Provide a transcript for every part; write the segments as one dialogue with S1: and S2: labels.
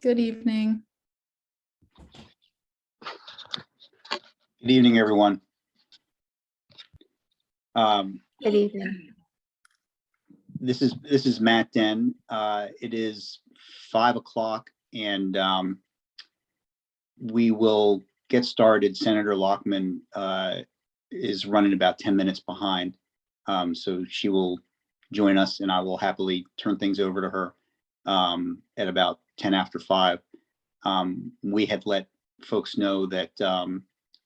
S1: Good evening.
S2: Good evening, everyone.
S3: Good evening.
S2: This is Matt Den. It is 5 o'clock, and we will get started. Senator Lockman is running about 10 minutes behind, so she will join us, and I will happily turn things over to her at about 10 after 5. We had let folks know that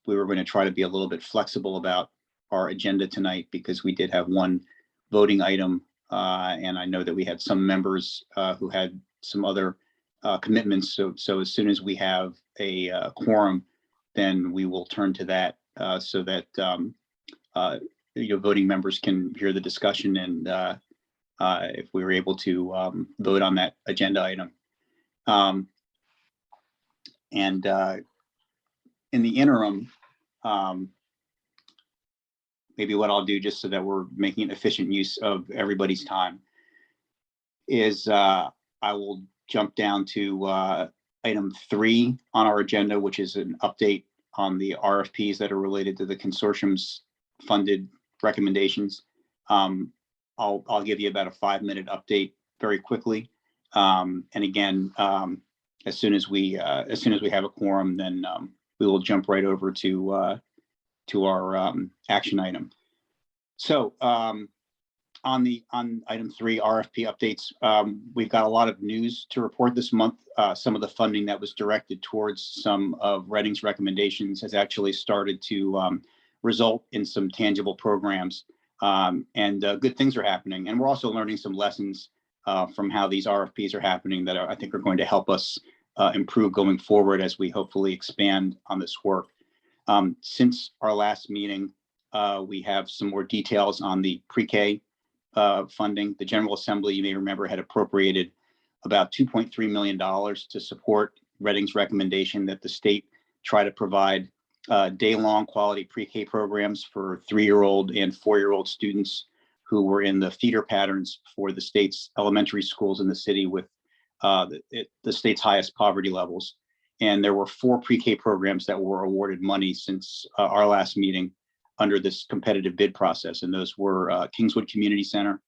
S2: we were going to try to be a little bit flexible about our agenda tonight because we did have one voting item, and I know that we had some members who had some other commitments. So as soon as we have a quorum, then we will turn to that so that voting members can hear the discussion, and if we were able to vote on that agenda item. And in the interim, maybe what I'll do, just so that we're making efficient use of everybody's time, is I will jump down to item 3 on our agenda, which is an update on the RFPs that are related to the consortium's funded recommendations. I'll give you about a 5-minute update very quickly, and again, as soon as we have a quorum, then we will jump right over to our action item. So on item 3, RFP updates, we've got a lot of news to report this month. Some of the funding that was directed towards some of Reading's recommendations has actually started to result in some tangible programs, and good things are happening. And we're also learning some lessons from how these RFPs are happening that I think are going to help us improve going forward as we hopefully expand on this work. Since our last meeting, we have some more details on the pre-K funding. The General Assembly, you may remember, had appropriated about $2.3 million to support Reading's recommendation that the state try to provide day-long quality pre-K programs for 3-year-old and 4-year-old students who were in the feeder patterns for the state's elementary schools in the city with the state's highest poverty levels. And there were 4 pre-K programs that were awarded money since our last meeting under this competitive bid process. And those were Kingswood Community Center,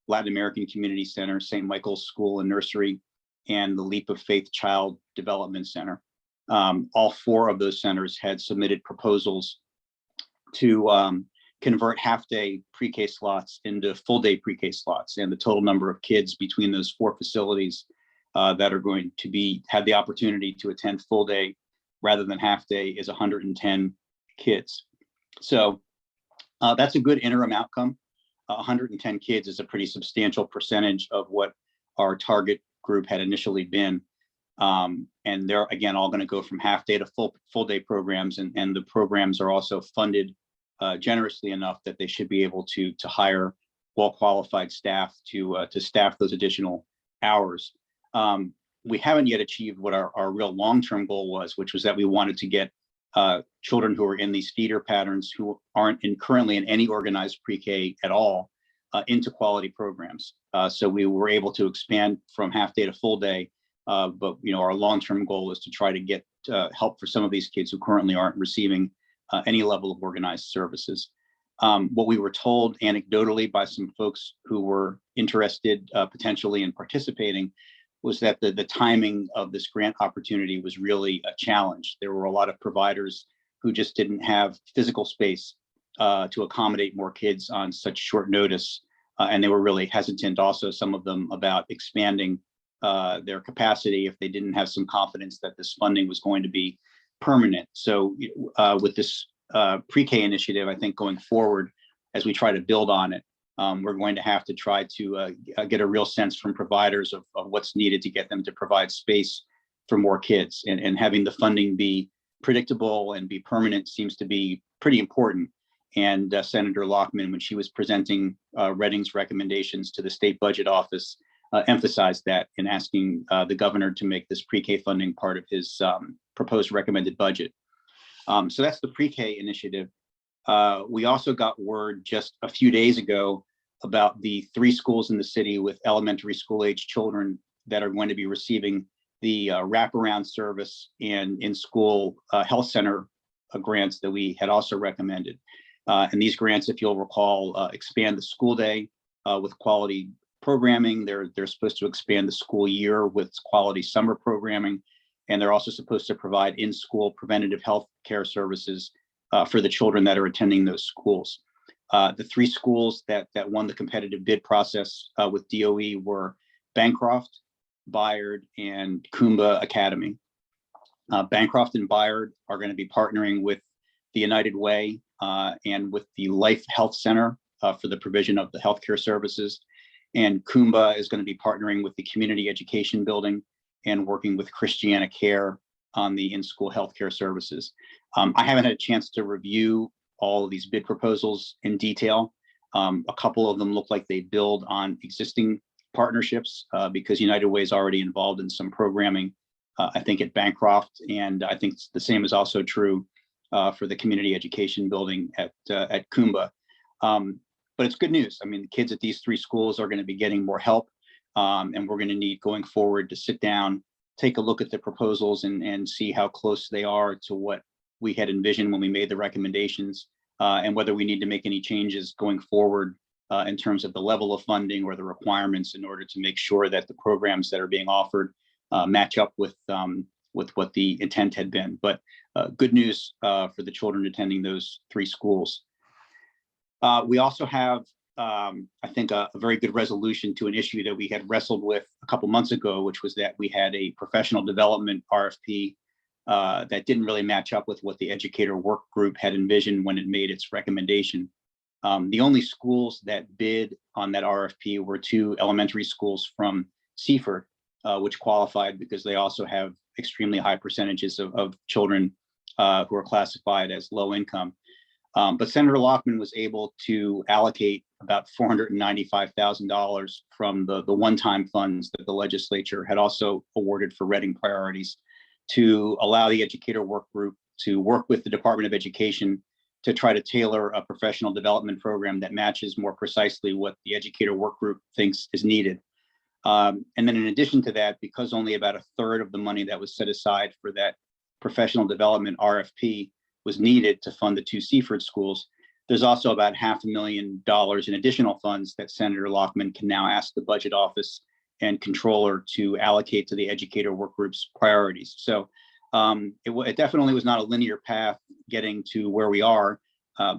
S2: Latin American Community Center, St. Michael's School and Nursery, and the Leap of Faith Child Development Center. All 4 of those centers had submitted proposals to convert half-day pre-K slots into full-day pre-K slots. And the total number of kids between those 4 facilities that are going to have the opportunity to attend full day rather than half day is 110 kids. So that's a good interim outcome. 110 kids is a pretty substantial percentage of what our target group had initially been. And they're, again, all going to go from half day to full day programs. And the programs are also funded generously enough that they should be able to hire well-qualified staff to staff those additional hours. We haven't yet achieved what our real long-term goal was, which was that we wanted to get children who are in these feeder patterns who aren't currently in any organized pre-K at all into quality programs. So we were able to expand from half day to full day, but our long-term goal is to try to get help for some of these kids who currently aren't receiving any level of organized services. What we were told anecdotally by some folks who were interested potentially in participating was that the timing of this grant opportunity was really a challenge. There were a lot of providers who just didn't have physical space to accommodate more kids on such short notice. And they were really hesitant also, some of them, about expanding their capacity if they didn't have some confidence that this funding was going to be permanent. So with this pre-K initiative, I think going forward, as we try to build on it, we're going to have to try to get a real sense from providers of what's needed to get them to provide space for more kids. And having the funding be predictable and be permanent seems to be pretty important. And Senator Lockman, when she was presenting Reading's recommendations to the state budget office, emphasized that in asking the governor to make this pre-K funding part of his proposed recommended budget. So that's the pre-K initiative. We also got word just a few days ago about the 3 schools in the city with elementary school age children that are going to be receiving the wraparound service and in-school health center grants that we had also recommended. And these grants, if you'll recall, expand the school day with quality programming. They're supposed to expand the school year with quality summer programming. And they're also supposed to provide in-school preventative health care services for the children that are attending those schools. The three schools that won the competitive bid process with DOE were Bancroft, Bayard, and Coomba Academy. Bancroft and Bayard are going to be partnering with the United Way and with the Life Health Center for the provision of the healthcare services. And Coomba is going to be partnering with the Community Education Building and working with Christiana Care on the in-school healthcare services. I haven't had a chance to review all of these bid proposals in detail. A couple of them look like they build on existing partnerships because United Way is already involved in some programming, I think at Bancroft, and I think the same is also true for the Community Education Building at Coomba. But it's good news. I mean, the kids at these three schools are going to be getting more help, and we're going to need going forward to sit down, take a look at the proposals and see how close they are to what we had envisioned when we made the recommendations, and whether we need to make any changes going forward in terms of the level of funding or the requirements in order to make sure that the programs that are being offered match up with what the intent had been. But good news for the children attending those three schools. We also have, I think, a very good resolution to an issue that we had wrestled with a couple months ago, which was that we had a professional development RFP that didn't really match up with what the Educator work group had envisioned when it made its recommendation. The only schools that bid on that RFP were two elementary schools from Seaford, which qualified because they also have extremely high percentages of children who are classified as low income. But Senator Lockman was able to allocate about $495,000 from the one-time funds that the legislature had also awarded for Reading priorities to allow the Educator work group to work with the Department of Education to try to tailor a professional development program that matches more precisely what the Educator work group thinks is needed. And then in addition to that, because only about a third of the money that was set aside for that professional development RFP was needed to fund the two Seaford schools, there's also about $500,000 in additional funds that Senator Lockman can now ask the budget office and controller to allocate to the Educator work group's priorities. So it definitely was not a linear path getting to where we are,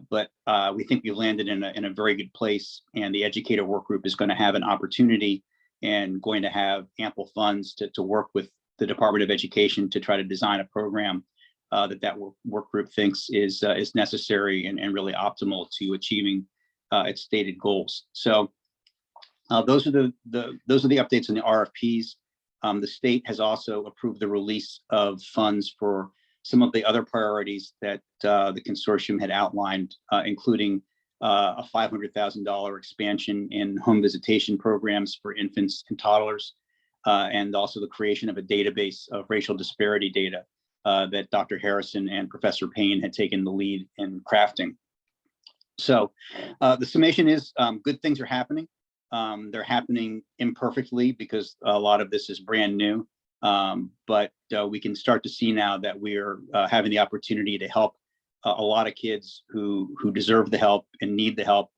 S2: but we think we've landed in a very good place, and the Educator work group is going to have an opportunity and going to have ample funds to work with the Department of Education to try to design a program that work group thinks is necessary and really optimal to achieving its stated goals. So those are the updates on the RFPs. The state has also approved the release of funds for some of the other priorities that the consortium had outlined, including a $500,000 expansion in home visitation programs for infants and toddlers, and also the creation of a database of racial disparity data that Dr. Harrison and Professor Payne had taken the lead in crafting. So the summation is good things are happening. They're happening imperfectly because a lot of this is brand new, but we can start to see now that we're having the opportunity to help a lot of kids who deserve the help and need the help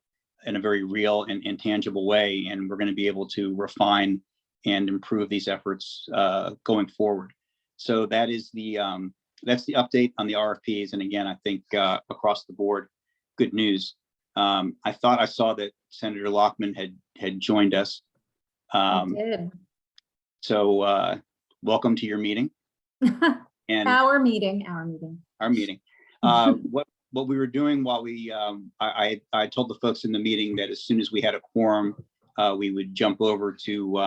S2: in a very real and tangible way. And we're going to be able to refine and improve these efforts going forward. So that is that's the update on the RFPs. And again, I think across the board, good news. I thought I saw that Senator Lockman had joined us.
S3: I did.
S2: So welcome to your meeting. And
S3: Our meeting.
S2: What we were doing while we I told the folks in the meeting that as soon as we had a quorum, we would jump over to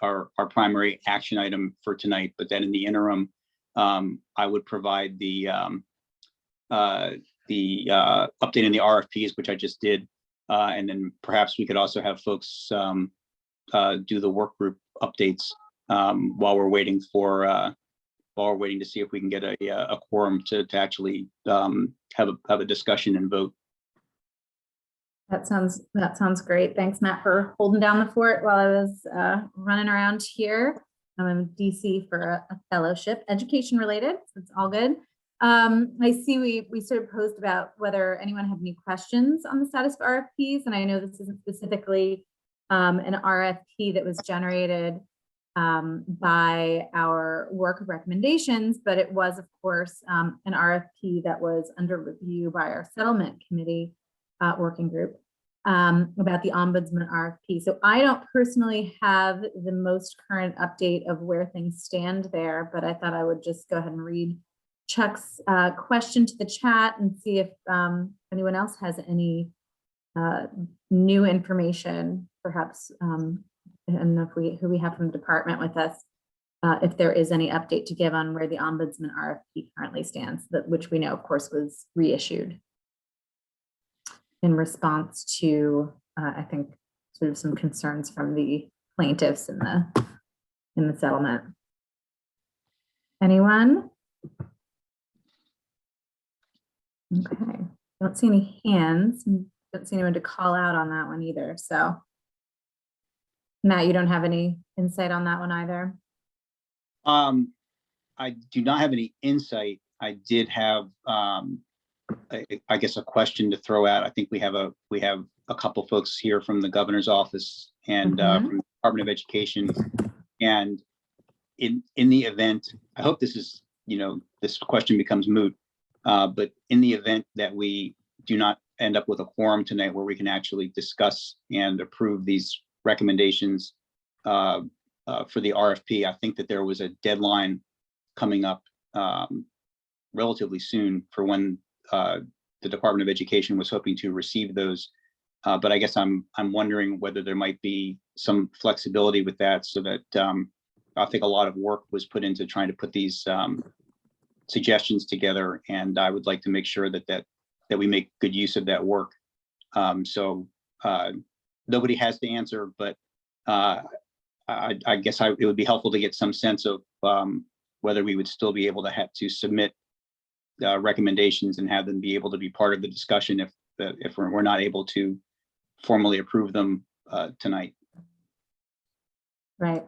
S2: our primary action item for tonight. But then in the interim, I would provide the update in the RFPs, which I just did, and then perhaps we could also have folks do the work group updates while we're waiting to see if we can get a quorum to actually have a discussion and vote.
S3: That sounds great. Thanks, Matt, for holding down the fort while I was running around here. I'm in DC for a fellowship, education related, so it's all good. I see we sort of posed about whether anyone had any questions on the status of RFPs, and I know this isn't specifically an RFP that was generated by our work of recommendations, but it was, of course, an RFP that was under review by our settlement committee working group about the Ombudsman RFP. So I don't personally have the most current update of where things stand there, but I thought I would just go ahead and read Chuck's question to the chat and see if anyone else has any new information, perhaps, and if who we have from the department with us, if there is any update to give on where the Ombudsman RFP currently stands, which we know, of course, was reissued in response to, I think, sort of some concerns from the plaintiffs in the settlement. Anyone? Okay, don't see any hands. Don't see anyone to call out on that one either. So, Matt, you don't have any insight on that one either?
S2: I do not have any insight. I did have, I guess, a question to throw out. I think we have a couple folks here from the governor's office and from the Department of Education. And in the event, I hope this is, this question becomes moot. But in the event that we do not end up with a quorum tonight where we can actually discuss and approve these recommendations for the RFP, I think that there was a deadline coming up relatively soon for when the Department of Education was hoping to receive those. But I guess I'm wondering whether there might be some flexibility with that, so that I think a lot of work was put into trying to put these suggestions together, and I would like to make sure that we make good use of that work. So nobody has to answer, but I guess it would be helpful to get some sense of whether we would still be able to have to submit recommendations and have them be able to be part of the discussion if we're not able to formally approve them tonight.
S3: Right.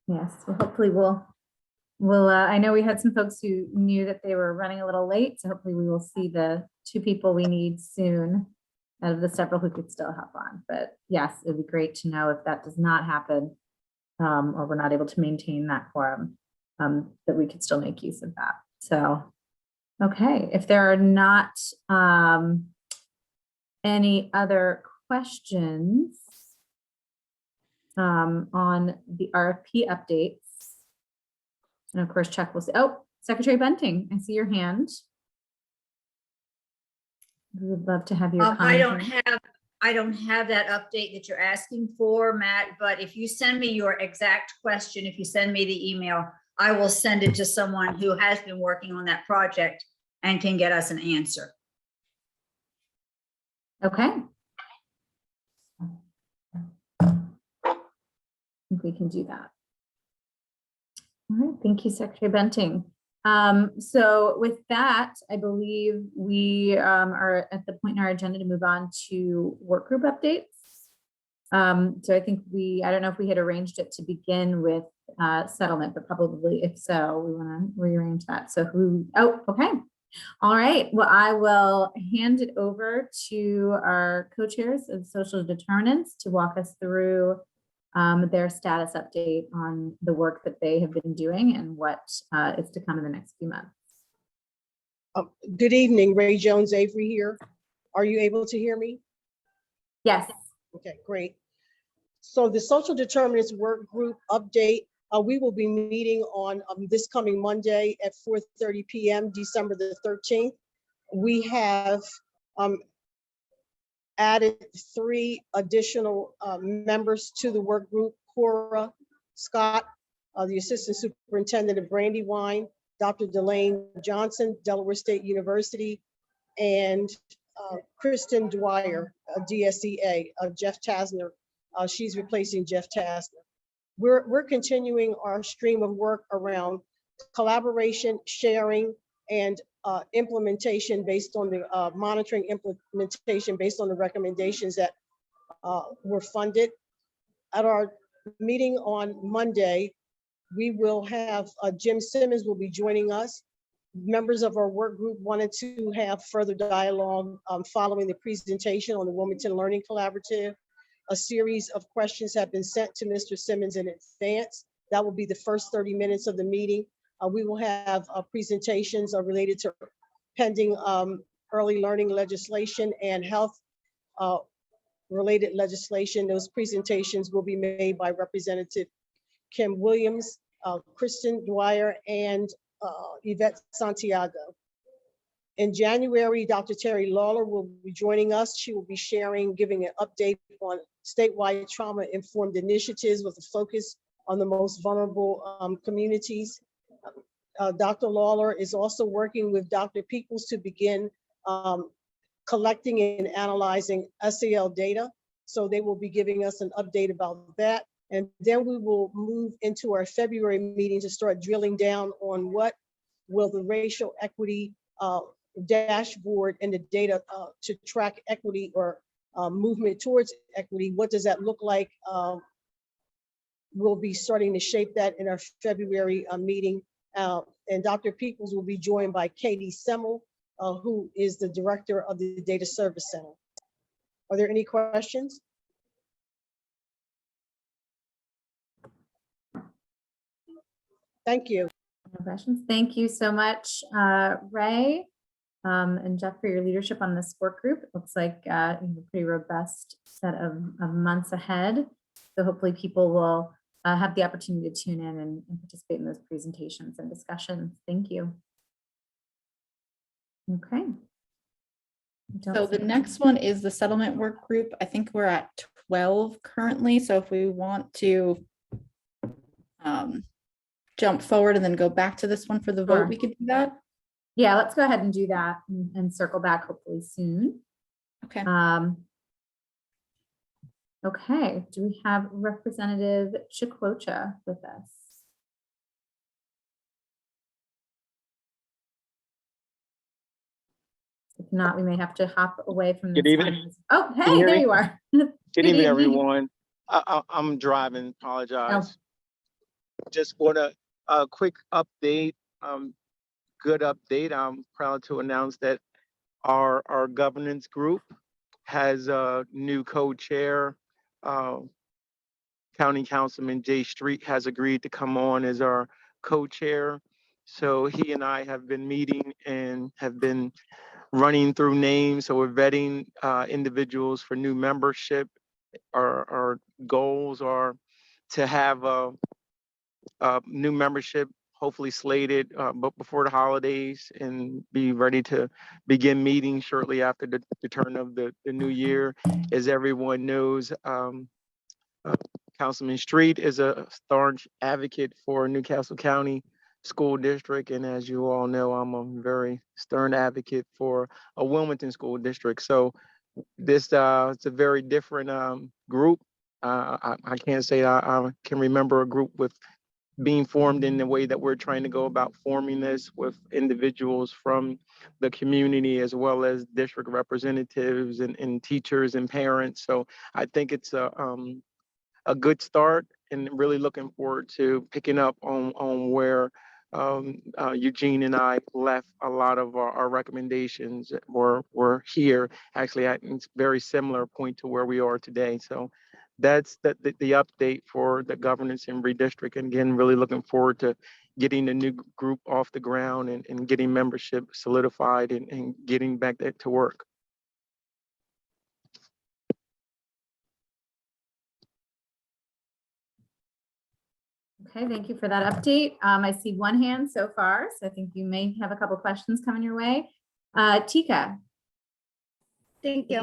S3: Yes. Well, hopefully we'll, I know we had some folks who knew that they were running a little late, so hopefully we will see the 2 people we need soon out of the several who could still hop on. But yes, it'd be great to know if that does not happen, or we're not able to maintain that quorum, that we could still make use of that. So, okay, if there are not any other questions on the RFP updates, and of course, Chuck will say, oh, Secretary Bunting, I see your hand. We would love to have your comment.
S1: I don't have that update that you're asking for, Matt, but if you send me your exact question, if you send me the email, I will send it to someone who has been working on that project and can get us an answer.
S3: Okay. I think we can do that. All right, thank you, Secretary Bunting. So with that, I believe we are at the point in our agenda to move on to work group updates. So I think I don't know if we had arranged it to begin with settlement, but probably if so, we want to rearrange that. So okay. All right, well, I will hand it over to our co-chairs of social determinants to walk us through their status update on the work that they have been doing and what is to come in the next few months.
S4: Good evening, Ray Jones Avery here. Are you able to hear me?
S3: Yes.
S4: Okay, great. So the social determinants work group update, we will be meeting on this coming Monday at 4:30 p.m., December the 13th. We have added 3 additional members to the work group: Cora Scott, the Assistant Superintendent of Brandywine, Dr. Delane Johnson, Delaware State University, and Kristen Dwyer, DSEA, Jeff Tasner. She's replacing Jeff Tasner. We're continuing our stream of work around collaboration, sharing, and implementation based on the monitoring implementation based on the recommendations that were funded. At our meeting on Monday, we will have Jim Simmons will be joining us. Members of our work group wanted to have further dialogue following the presentation on the Wilmington Learning Collaborative. A series of questions have been sent to Mr. Simmons in advance. That will be the first 30 minutes of the meeting. We will have presentations related to pending early learning legislation and health related legislation. Those presentations will be made by Representative Kim Williams, Kristen Dwyer, and Yvette Santiago. In January, Dr. Terry Lawler will be joining us. She will be giving an update on statewide trauma-informed initiatives with a focus on the most vulnerable communities. Dr. Lawler is also working with Dr. Peoples to begin collecting and analyzing SEL data. So they will be giving us an update about that. And then we will move into our February meeting to start drilling down on what will the racial equity dashboard and the data to track equity or movement towards equity. What does that look like? We'll be starting to shape that in our February meeting. And Dr. Peoples will be joined by Katie Semmel, who is the director of the Data Service Center. Are there any questions? Thank you.
S3: No questions. Thank you so much, Ray and Jeff, for your leadership on this work group. It looks like you have a pretty robust set of months ahead. So hopefully people will have the opportunity to tune in and participate in those presentations and discussions. Thank you. Okay.
S5: So the next one is the settlement work group. I think we're at 12 currently. So if we want to jump forward and then go back to this one for the vote,
S3: Sure.
S5: we could do that.
S3: Yeah, let's go ahead and do that and circle back hopefully soon.
S5: Okay.
S3: Okay, do we have Representative Chikwocha with us? If not, we may have to hop away from this.
S6: Good evening.
S3: one. Oh,
S6: you
S3: hey,
S6: hear
S3: there
S6: me?
S3: you are.
S6: Good evening,
S3: evening.
S6: everyone. I'm driving, apologize. Just want a quick update, good update. I'm proud to announce that our governance group has a new co-chair. County Councilman Jay Street has agreed to come on as our co-chair. So he and I have been meeting and have been running through names. So we're vetting individuals for new membership. Our goals are to have a new membership hopefully slated but before the holidays and be ready to begin meeting shortly after the turn of the new year. As everyone knows, Councilman Street is a staunch advocate for Newcastle County School District. And as you all know, I'm a very stern advocate for a Wilmington School District. So this it's a very different group. I can't say I can remember a group with being formed in the way that we're trying to go about forming this with individuals from the community as well as district representatives and teachers and parents. So I think it's a good start and really looking forward to picking up on where Eugene and I left a lot of our recommendations were here actually at a very similar point to where we are today. So that's the update for the governance and redistrict. And again, really looking forward to getting the new group off the ground and getting membership solidified and getting back to work.
S3: Okay, thank you for that update. I see one hand so far, so I think you may have a couple questions coming your way. Tika.
S7: Thank you.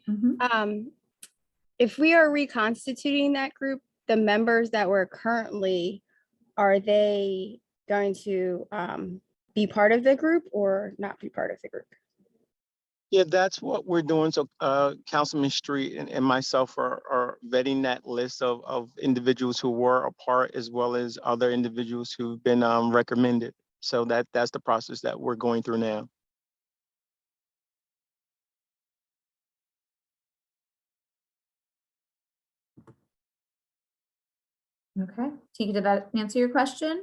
S3: Mhm.
S7: If we are reconstituting that group, the members that were currently, are they going to be part of the group or not be part of the group?
S6: Yeah, that's what we're doing. So Councilman Street and myself are vetting that list of individuals who were a part as well as other individuals who've been recommended. So that's the process that we're going through now.
S3: Okay, Tika, did that answer your question?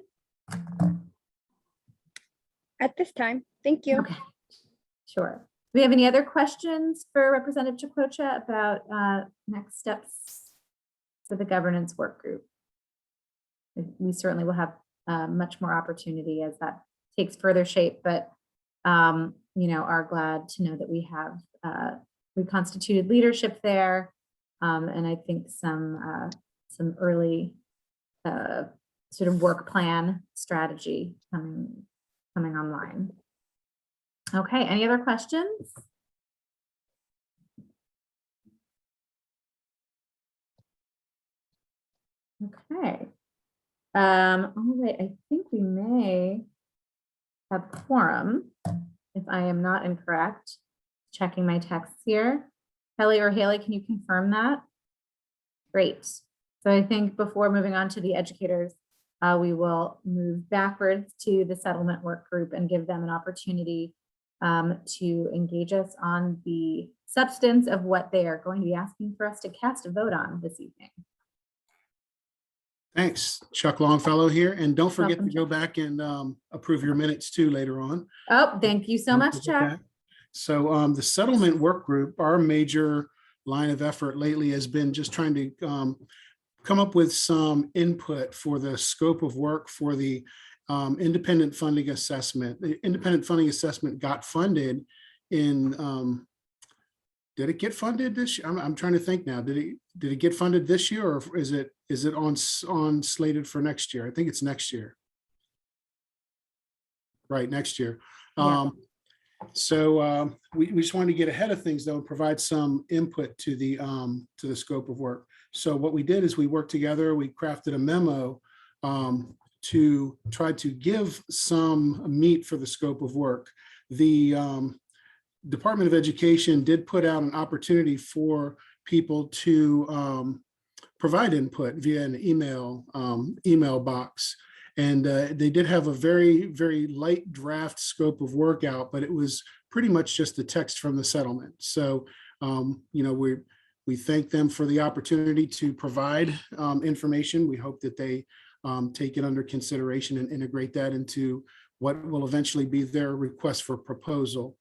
S7: At this time, thank you.
S3: Okay, sure. Do we have any other questions for Representative Chakwocha about next steps for the governance work group? We certainly will have much more opportunity as that takes further shape, but you know, are glad to know that we have reconstituted leadership there, and I think some early sort of work plan strategy coming online. Okay, any other questions? Okay. All right, I think we may have quorum, if I am not incorrect. Checking my texts here. Kelly or Haley, can you confirm that? Great. So I think before moving on to the educators, we will move backwards to the settlement work group and give them an opportunity to engage us on the substance of what they are going to be asking for us to cast a vote on this evening.
S8: Thanks, Chuck Longfellow here. And don't forget
S3: Welcome,
S8: to go back and approve your minutes too later on.
S3: Oh, thank you so
S8: Don't
S3: much,
S8: forget
S3: Chuck.
S8: that. So the settlement work group, our major line of effort lately has been just trying to come up with some input for the scope of work for the independent funding assessment. The independent funding assessment got funded in, did it get funded this year? I'm trying to think now. Did it get funded this year, or is it on slated for next year? I think it's next year. Right, next year.
S3: Yeah.
S8: So we just wanted to get ahead of things though and provide some input to the scope of work. So what we did is we worked together, we crafted a memo to try to give some meat for the scope of work. The Department of Education did put out an opportunity for people to provide input via an email box. And they did have a very, very light draft scope of work out, but it was pretty much just the text from the settlement. So, you know, we thank them for the opportunity to provide information. We hope that they take it under consideration and integrate that into what will eventually be their request for proposal.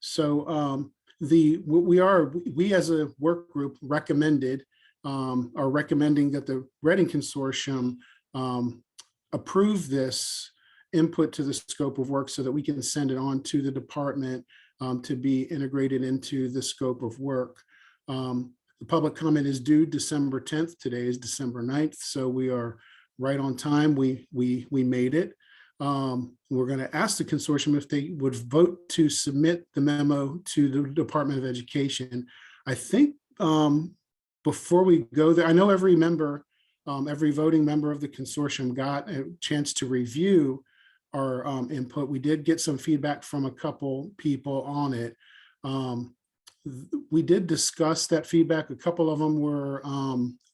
S8: So we as a work group are recommending that the Reading Consortium approve this input to the scope of work so that we can send it on to the department to be integrated into the scope of work. The public comment is due December 10th. Today is December 9th, so we are right on time. We made it. We're going to ask the consortium if they would vote to submit the memo to the Department of Education. I think before we go there, I know every voting member of the consortium got a chance to review our input. We did get some feedback from a couple people on it. We did discuss that feedback. A couple of them were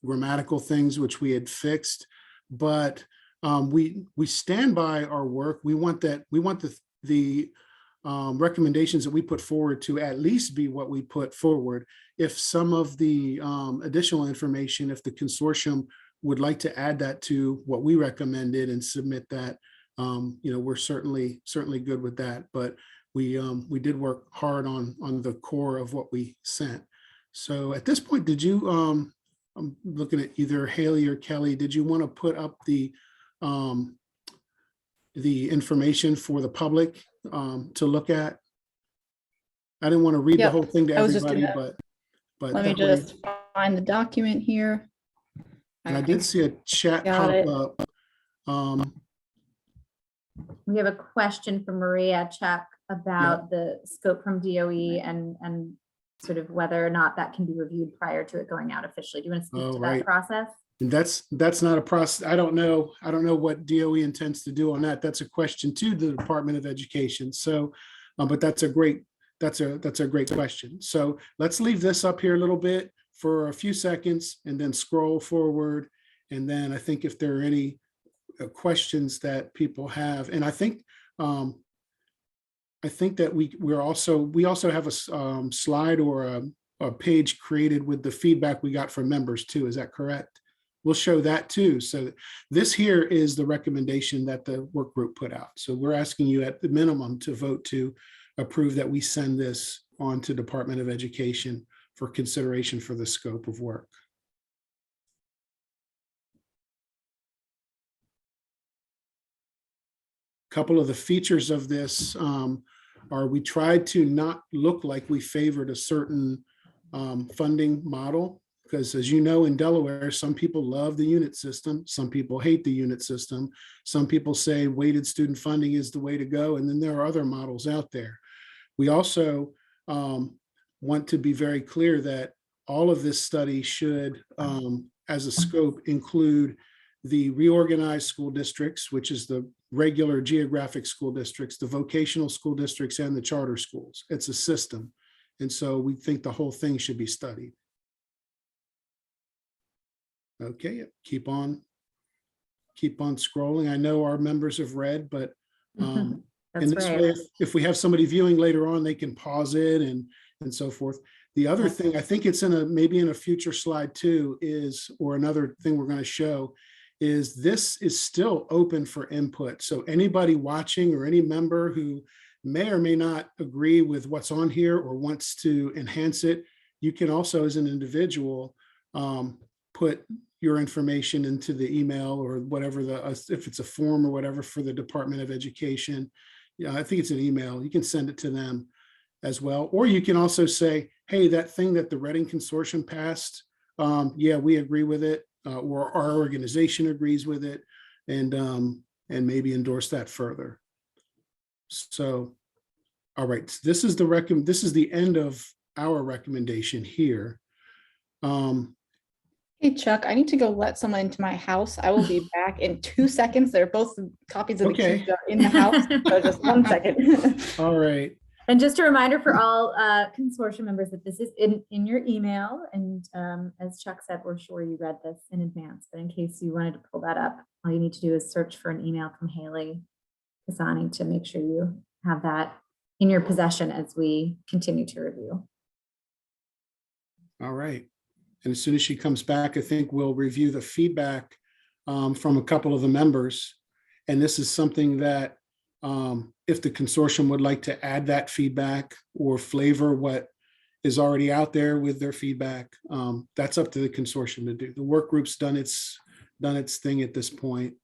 S8: grammatical things which we had fixed, but we stand by our work. We want the recommendations that we put forward to at least be what we put forward. If some of the additional information, if the consortium would like to add that to what we recommended and submit that, you know, we're certainly good with that. But we did work hard on the core of what we sent. So at this point, did you, I'm looking at either Haley or Kelly, did you want to put up the information for the public to look at? I didn't want to read the
S5: Yep,
S8: whole thing to
S5: I was just
S8: everybody,
S5: gonna-
S8: but
S5: Let me
S8: that way-
S5: just find the document here.
S8: and I did see a chat
S5: Got it.
S8: pop up.
S3: We have a question from Maria Chuck about the scope from DOE and sort of whether or not that can be reviewed prior to it going out officially. Do you want to speak
S8: Oh,
S3: to
S8: right.
S3: that process?
S8: And that's not a process. I don't know what DOE intends to do on that. That's a question to the Department of Education. So, but that's a great question. So let's leave this up here a little bit for a few seconds and then scroll forward. And then I think if there are any questions that people have, and I think that we also have a slide or a page created with the feedback we got from members too. Is that correct? we'll show that too. So this here is the recommendation that the work group put out. So we're asking you at the minimum to vote to approve that we send this on to Department of Education for consideration for the scope of work. Couple of the features of this are we tried to not look like we favored a certain funding model, because as you know, in Delaware, some people love the unit system, some people hate the unit system, some people say weighted student funding is the way to go, and then there are other models out there. We also want to be very clear that all of this study should, as a scope, include the reorganized school districts, which is the regular geographic school districts, the vocational school districts, and the charter schools. It's a system. And so we think the whole thing should be studied. Okay, keep on scrolling. I know our members have read, but in
S3: That's
S8: this
S3: right.
S8: way, if we have somebody viewing later on, they can pause it and so forth. The other thing, I think it's maybe in a future slide too, or another thing we're going to show, is this is still open for input. So anybody watching or any member who may or may not agree with what's on here or wants to enhance it, you can also, as an individual, put your information into the email or whatever, if it's a form or whatever for the Department of Education. Yeah, I think it's an email. You can send it to them as well. Or you can also say, hey, that thing that the Reading Consortium passed, yeah, we agree with it. Or our organization agrees with it, and maybe endorse that further. So, all right, this is the end of our recommendation here.
S5: Hey, Chuck, I need to go let someone into my house. I will be back in 2 seconds. They're both copies of the
S8: Okay.
S5: keys are in the house. So just 1 second.
S8: All right.
S3: And just a reminder for all consortium members that this is in your email. And as Chuck said, we're sure you read this in advance, but in case you wanted to pull that up, all you need to do is search for an email from Haley Pisani to make sure you have that in your possession as we continue to review.
S8: All right. And as soon as she comes back, I think we'll review the feedback from a couple of the members. And this is something that if the consortium would like to add that feedback or flavor what is already out there with their feedback, that's up to the consortium to do. The work group's done its thing at this point.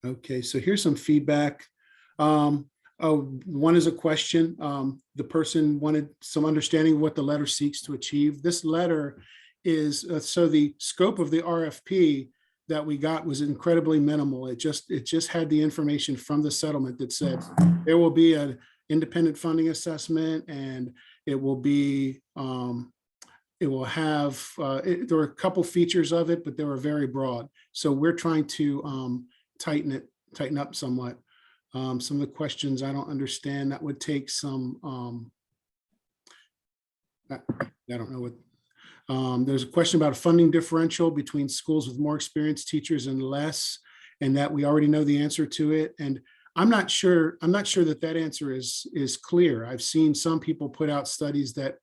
S8: Okay, so here's some feedback. One is a question. The person wanted some understanding of what the letter seeks to achieve. This letter is, so the scope of the RFP that we got was incredibly minimal. It just had the information from the settlement that said there will be an independent funding assessment, and it will be, it will have, there were a couple features of it, but they were very broad. So we're trying to tighten up somewhat. Some of the questions I don't understand, that would take some, I don't know what, there's a question about a funding differential between schools with more experienced teachers and less, and that we already know the answer to it. And I'm not sure that answer is clear. I've seen some people put out studies that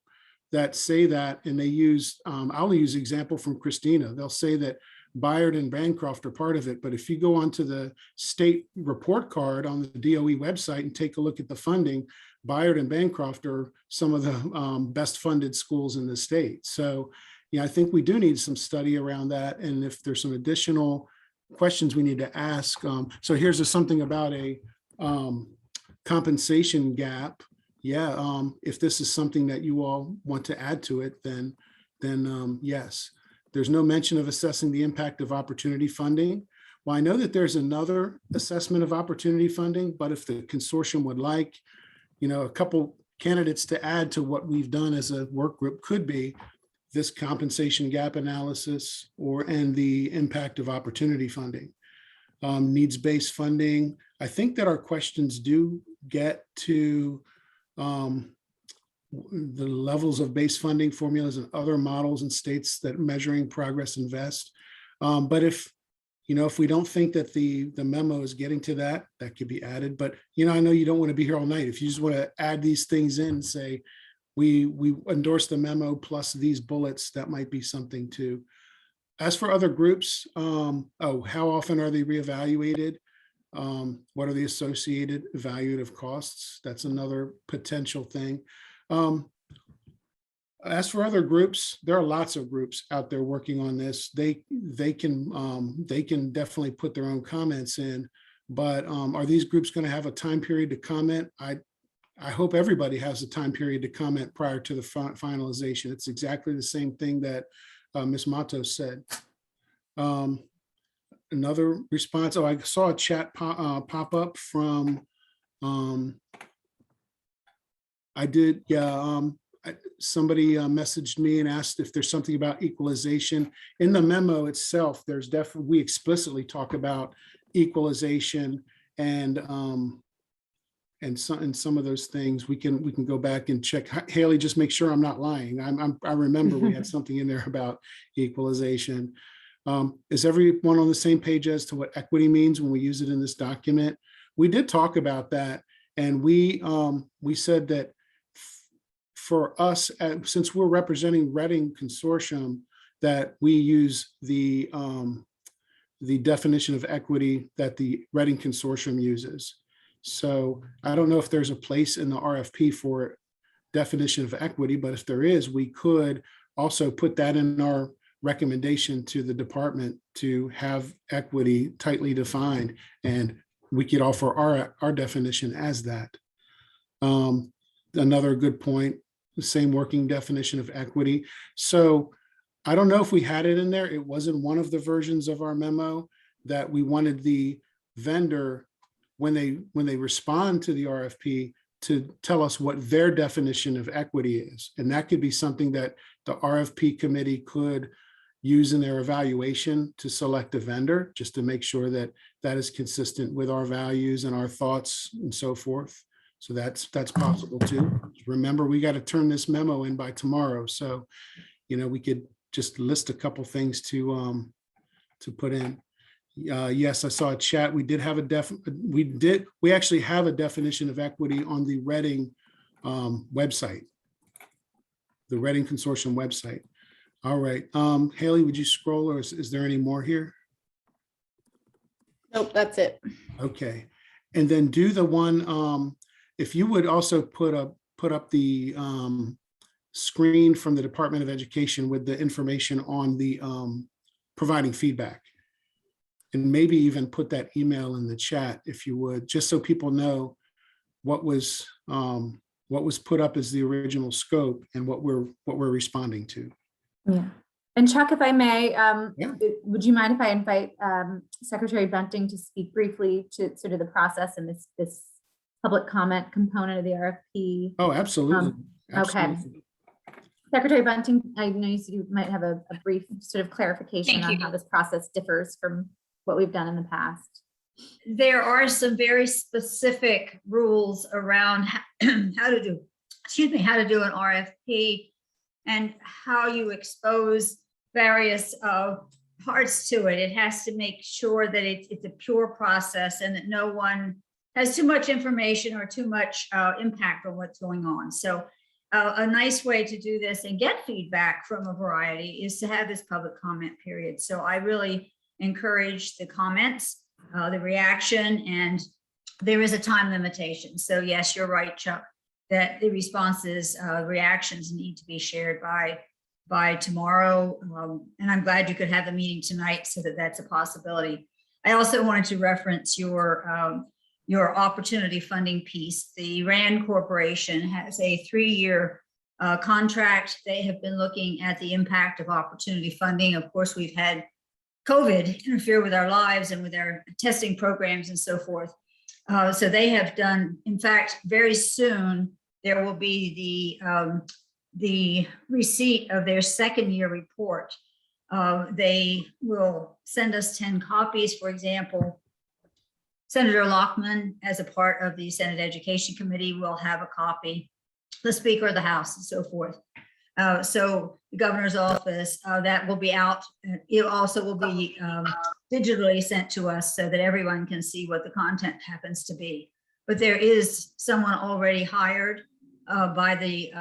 S8: say that, and they use, I'll use example from Christina. They'll say that Bayard and Bancroft are part of it, but if you go onto the state report card on the DOE website and take a look at the funding, Bayard and Bancroft are some of the best funded schools in the state. So, yeah, I think we do need some study around that. And if there's some additional questions we need to ask. So here's something about a compensation gap. Yeah, if this is something that you all want to add to it, then yes. There's no mention of assessing the impact of opportunity funding. Well, I know that there's another assessment of opportunity funding, but if the consortium would like, a couple candidates to add to what we've done as a work group could be this compensation gap analysis and the impact of opportunity funding. Needs-based funding. I think that our questions do get to the levels of base funding formulas and other models in states that measuring progress invest. But if we don't think that the memo is getting to that could be added. But, I know you don't want to be here all night. If you just want to add these things in and say, we endorse the memo plus these bullets. That might be something too. As for other groups, how often are they reevaluated? What are the associated evaluative costs? That's another potential thing. As for other groups, there are lots of groups out there working on this. They can definitely put their own comments in, but are these groups going to have a time period to comment? I hope everybody has a time period to comment prior to the finalization. It's exactly the same thing that Ms. Matos said. Another response, I saw a chat pop up from, somebody messaged me and asked if there's something about equalization. In the memo itself, there's definitely, we explicitly talk about equalization and some of those things. We can go back and check. Haley, just make sure I'm not lying. I remember we had something in there about equalization. Is everyone on the same page as to what equity means when we use it in this document? We did talk about that, and we said that for us, since we're representing Reading Consortium, that we use the definition of equity that the Reading Consortium uses. So I don't know if there's a place in the RFP for definition of equity, but if there is, we could also put that in our recommendation to the department to have equity tightly defined, and we could offer our definition as that. Another good point, the same working definition of equity. So I don't know if we had it in there. It wasn't one of the versions of our memo that we wanted the vendor, when they respond to the RFP, to tell us what their definition of equity is. And that could be something that the RFP committee could use in their evaluation to select a vendor, just to make sure that that is consistent with our values and our thoughts and so forth. So that's possible too. Remember, we got to turn this memo in by tomorrow. So, we could just list a couple things to put in. Yes, I saw a chat. We did have we actually have a definition of equity on the Reading website, the Reading Consortium website. All right, Haley, would you scroll, or is there any more here?
S5: Nope, that's it.
S8: Okay, and then do the one, if you would also put up the screen from the Department of Education with the information on the providing feedback. And maybe even put that email in the chat if you would, just so people know what was put up as the original scope and what we're responding to.
S3: Yeah. And Chuck, if I may,
S8: Yeah.
S3: would you mind if I invite Secretary Bunting to speak briefly to sort of the process and this public comment component of the RFP?
S8: Oh, absolutely.
S3: Okay.
S8: Absolutely.
S3: Secretary Bunting, I know you might have a brief sort of clarification
S1: Thank
S3: on
S1: you.
S3: how this process differs from what we've done in the past.
S1: There are some very specific rules around how to do an RFP and how you expose various parts to it. It has to make sure that it's a pure process and that no one has too much information or too much impact on what's going on. So a nice way to do this and get feedback from a variety is to have this public comment period. So I really encourage the comments, the reaction, and there is a time limitation. So yes, you're right, Chuck, that the responses, reactions need to be shared by tomorrow. And I'm glad you could have the meeting tonight so that that's a possibility. I also wanted to reference your opportunity funding piece. The RAND Corporation has a 3-year contract. They have been looking at the impact of opportunity funding. Of course, we've had COVID interfere with our lives and with our testing programs and so forth. So they have done, in fact, very soon, there will be the receipt of their 2nd-year report. They will send us 10 copies, for example. Senator Lockman, as a part of the Senate Education Committee, will have a copy, the Speaker of the House and so forth. So the governor's office, that will be out. It also will be digitally sent to us so that everyone can see what the content happens to be. But there is someone already hired by the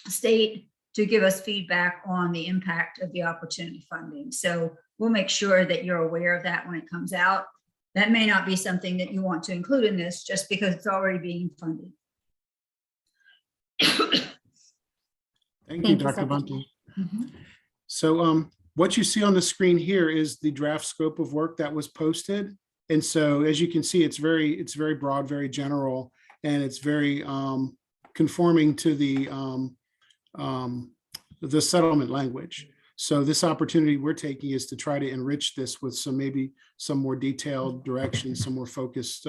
S1: state to give us feedback on the impact of the opportunity funding. So we'll make sure that you're aware of that when it comes out. That may not be something that you want to include in this just because it's already being funded.
S8: Thank you,
S3: Thank you,
S8: Dr.
S3: Secretary.
S8: Bunting.
S3: Mhm.
S8: So what you see on the screen here is the draft scope of work that was posted. And so as you can see, it's very broad, very general, and it's very conforming to the settlement language. So this opportunity we're taking is to try to enrich this with maybe some more detailed direction, some more focused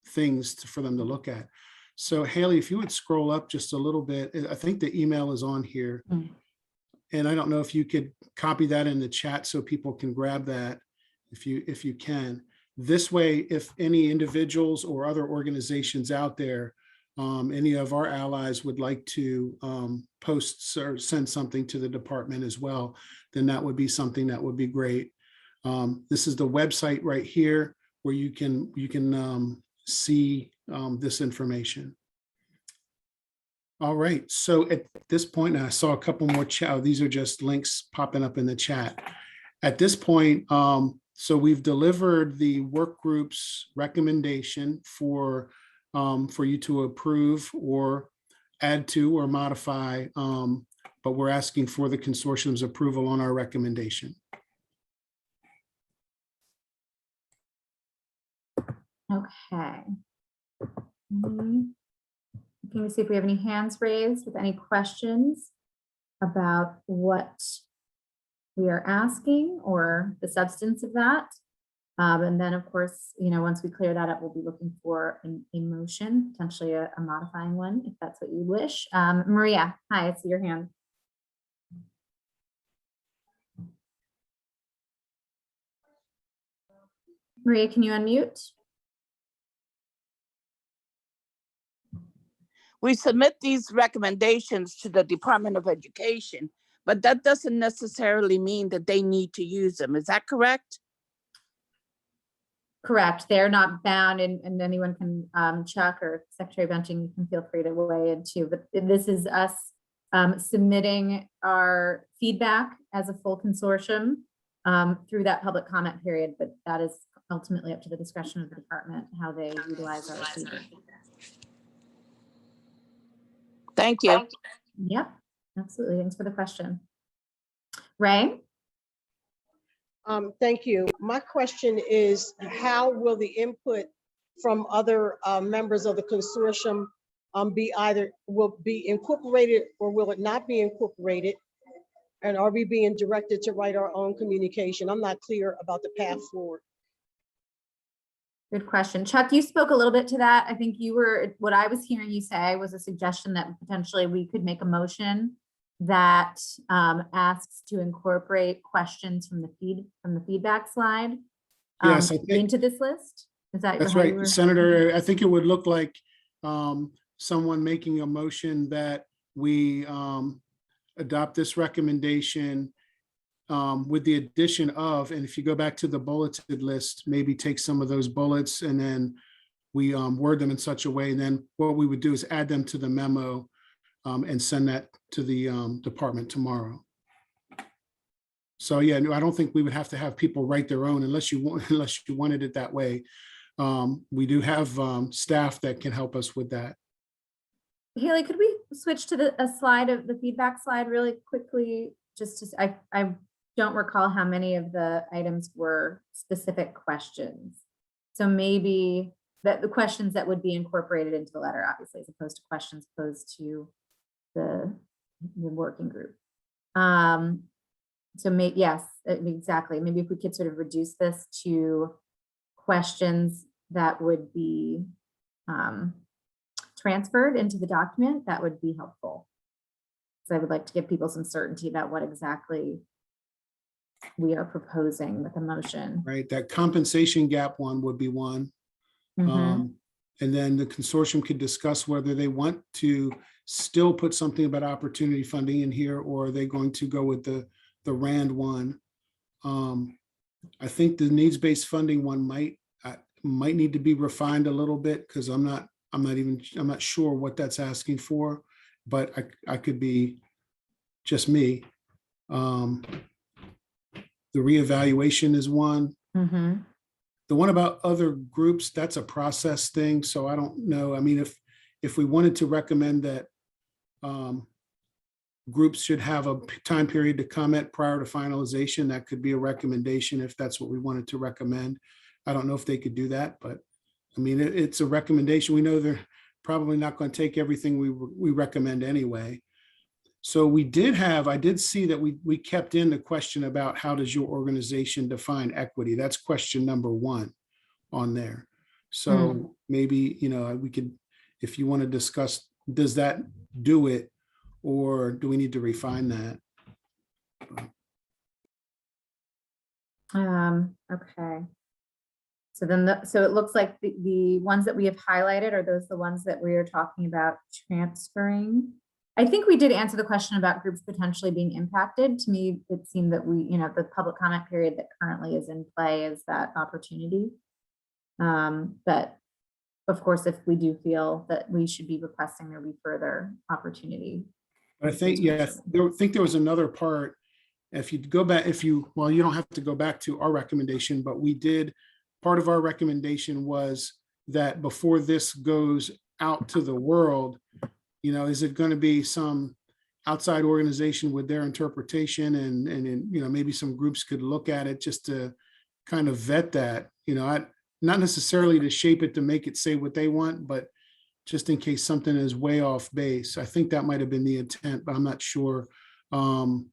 S8: things for them to look at. So Haley, if you would scroll up just a little bit, I think the email is on here. And I don't know if you could copy that in the chat so people can grab that if you can. This way, if any individuals or other organizations out there, any of our allies would like to post or send something to the department as well, then that would be something that would be great. This is the website right here where you can see this information. All right, so at this point, I saw a couple more chat. These are just links popping up in the chat. At this point, so we've delivered the work group's recommendation for you to approve or add to or modify, but we're asking for the consortium's approval on our recommendation.
S3: Okay. Can we see if we have any hands raised with any questions about what we are asking or the substance of that? And then, of course, once we clear that up, we'll be looking for a motion, potentially a modifying one, if that's what you wish. Maria, hi, I see your hand. Maria, can you unmute?
S9: We submit these recommendations to the Department of Education, but that doesn't necessarily mean that they need to use them. Is that correct?
S3: Correct. They're not bound, and anyone can, Chuck or Secretary Bunting, you can feel free to weigh in too, but this is us submitting our feedback as a full consortium through that public comment period, but that is ultimately up to the discretion of the department, how they utilize our feedback.
S9: Thank you.
S3: Yep, absolutely. Thanks for the question. Ray?
S4: Thank you. My question is, how will the input from other members of the consortium will be incorporated or will it not be incorporated? And are we being directed to write our own communication? I'm not clear about the path forward.
S3: Good question. Chuck, you spoke a little bit to that. I think what I was hearing you say was a suggestion that potentially we could make a motion that asks to incorporate questions from the feedback slide
S8: Yes, I think
S3: into this list. Is that
S8: that's
S3: how you
S8: right,
S3: were-
S8: Senator. I think it would look like someone making a motion that we adopt this recommendation with the addition of, and if you go back to the bulleted list, maybe take some of those bullets and then we word them in such a way. And then what we would do is add them to the memo and send that to the department tomorrow. So yeah, no, I don't think we would have to have people write their own unless you wanted it that way. We do have staff that can help us with that.
S3: Haley, could we switch to a slide of the feedback slide really quickly? Just to, I don't recall how many of the items were specific questions. So maybe the questions that would be incorporated into the letter, obviously, as opposed to questions posed to the working group. So yes, exactly. Maybe if we could sort of reduce this to questions that would be transferred into the document, that would be helpful. So I would like to give people some certainty about what exactly we are proposing with the motion.
S8: Right, that compensation gap one would be one.
S3: Mhm.
S8: And then the consortium could discuss whether they want to still put something about opportunity funding in here, or are they going to go with the RAND one? I think the needs-based funding one might need to be refined a little bit because I'm not I'm not sure what that's asking for, but I could be just me. The reevaluation is one.
S3: Mhm.
S8: The one about other groups, that's a process thing, so I don't know. I mean, if we wanted to recommend that groups should have a time period to comment prior to finalization, that could be a recommendation if that's what we wanted to recommend. I don't know if they could do that, but I mean, it's a recommendation. We know they're probably not going to take everything we recommend anyway. So I did see that we kept in the question about how does your organization define equity? That's question number 1 on there. So maybe, we could, if you want to discuss, does that do it? Or do we need to refine that?
S3: Okay. So then, so it looks like the ones that we have highlighted are those the ones that we are talking about transferring. I think we did answer the question about groups potentially being impacted. To me, it seemed that the public comment period that currently is in play is that opportunity. But of course, if we do feel that we should be requesting there be further opportunity.
S8: I think, yeah, I think there was another part. If you go back, well, you don't have to go back to our recommendation, but part of our recommendation was that before this goes out to the world, is it going to be some outside organization with their interpretation and maybe some groups could look at it just to kind of vet that, not necessarily to shape it to make it say what they want, but just in case something is way off base. I think that might have been the intent, but I'm not sure. I'm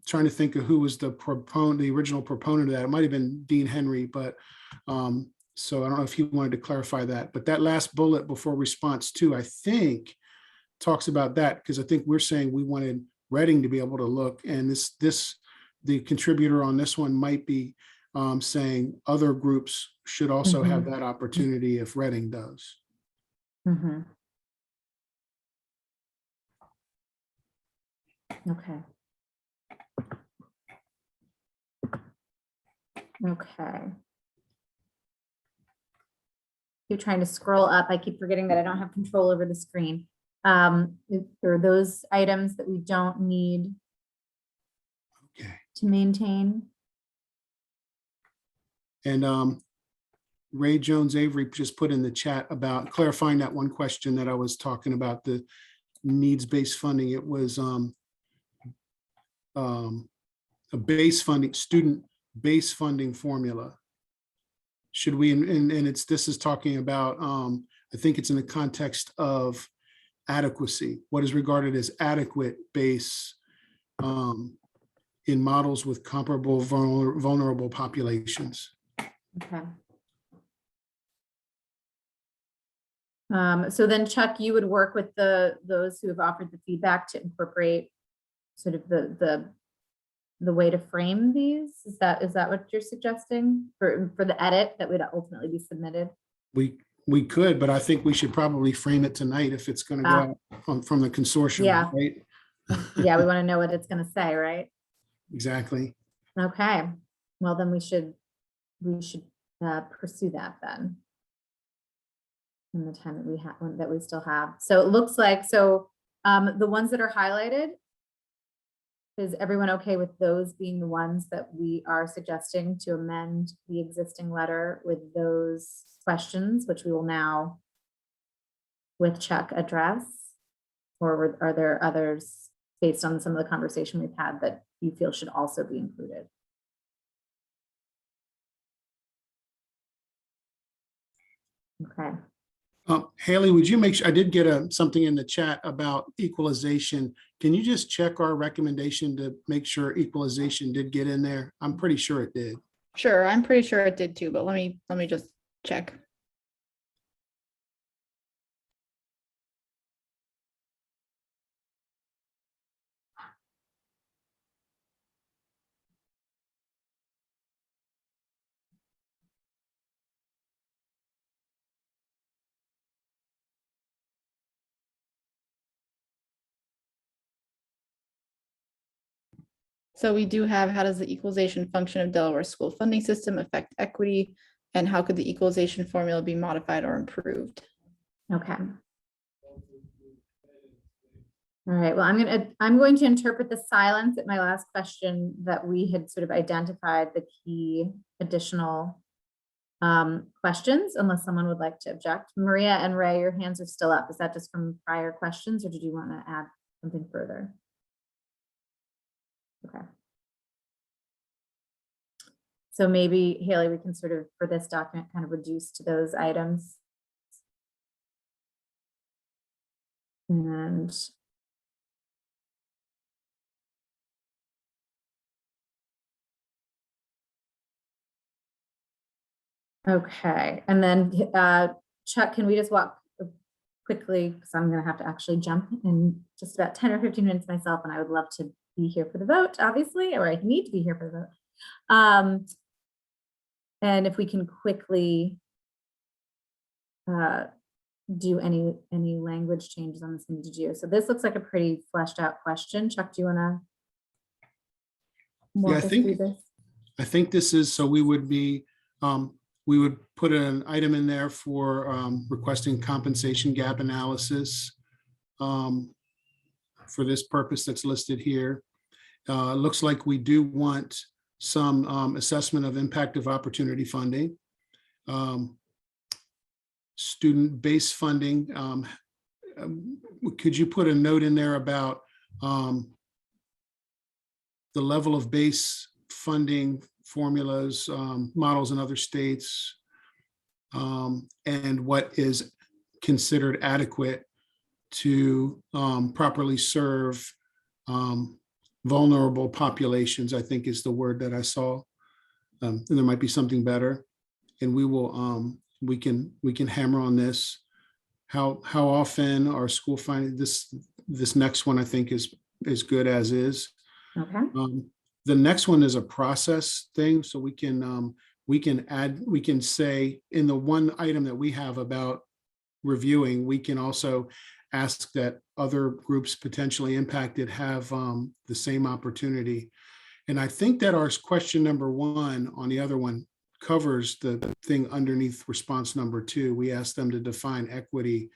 S8: trying to think of who was the original proponent of that. It might have been Dean Henry, but so I don't know if he wanted to clarify that. But that last bullet before response 2, I think talks about that, because I think we're saying we wanted Reading to be able to look, and the contributor on this one might be saying other groups should also have that opportunity if Reading does.
S3: Okay. Okay. Keep trying to scroll up. I keep forgetting that I don't have control over the screen. There are those items that we don't need to maintain.
S8: And Ray Jones Avery just put in the chat about clarifying that one question that I was talking about, the needs-based funding. It was a base funding, student base funding formula. Should we, and this is talking about, I think it's in the context of adequacy, what is regarded as adequate base in models with comparable vulnerable populations.
S3: Okay. So then Chuck, you would work with those who have offered the feedback to incorporate sort of the way to frame these. Is that what you're suggesting for the edit that would ultimately be submitted?
S8: We could, but I think we should probably frame it tonight if it's going to go out from the consortium.
S3: Yeah.
S8: Right?
S3: Yeah, we want to know what it's going to say, right?
S8: Exactly.
S3: Okay. Well, then we should pursue that then in the time that we have, that we still have. So it looks like, the ones that are highlighted, is everyone okay with those being the ones that we are suggesting to amend the existing letter with those questions, which we will now with Chuck address? Or are there others based on some of the conversation we've had that you feel should also be included? Okay.
S8: Haley, would you make sure, I did get something in the chat about equalization. Can you just check our recommendation to make sure equalization did get in there? I'm pretty sure it did.
S5: Sure, I'm pretty sure it did too, but let me just check. So we do have, how does the equalization function of Delaware school funding system affect equity? And how could the equalization formula be modified or improved?
S3: Okay. All right, well, I'm going to interpret the silence at my last question that we had sort of identified the key additional questions, unless someone would like to object. Maria and Ray, your hands are still up. Is that just from prior questions, or did you want to add something further? Okay. So maybe, Haley, we can sort of, for this document, kind of reduce to those items. And okay, and then Chuck, can we just walk quickly, because I'm going to have to actually jump in just about 10 or 15 minutes myself, and I would love to be here for the vote, obviously, or I need to be here for the vote. And if we can quickly do any language changes on this need to do. So this looks like a pretty fleshed out question. Chuck, do you want to walk us through this?
S8: I think this is, so we would be, we would put an item in there for requesting compensation gap analysis for this purpose that's listed here. Looks like we do want some assessment of impact of opportunity funding. Student-based funding. Could you put a note in there about the level of base funding formulas, models in other states, and what is considered adequate to properly serve vulnerable populations, I think is the word that I saw. And there might be something better, and we will we can hammer on this. How often are school finding this next one I think is good as is.
S3: Okay.
S8: The next one is a process thing, so we can say in the one item that we have about reviewing, we can also ask that other groups potentially impacted have the same opportunity. And I think that our question number 1 on the other one covers the thing underneath response number 2. We asked them to define equity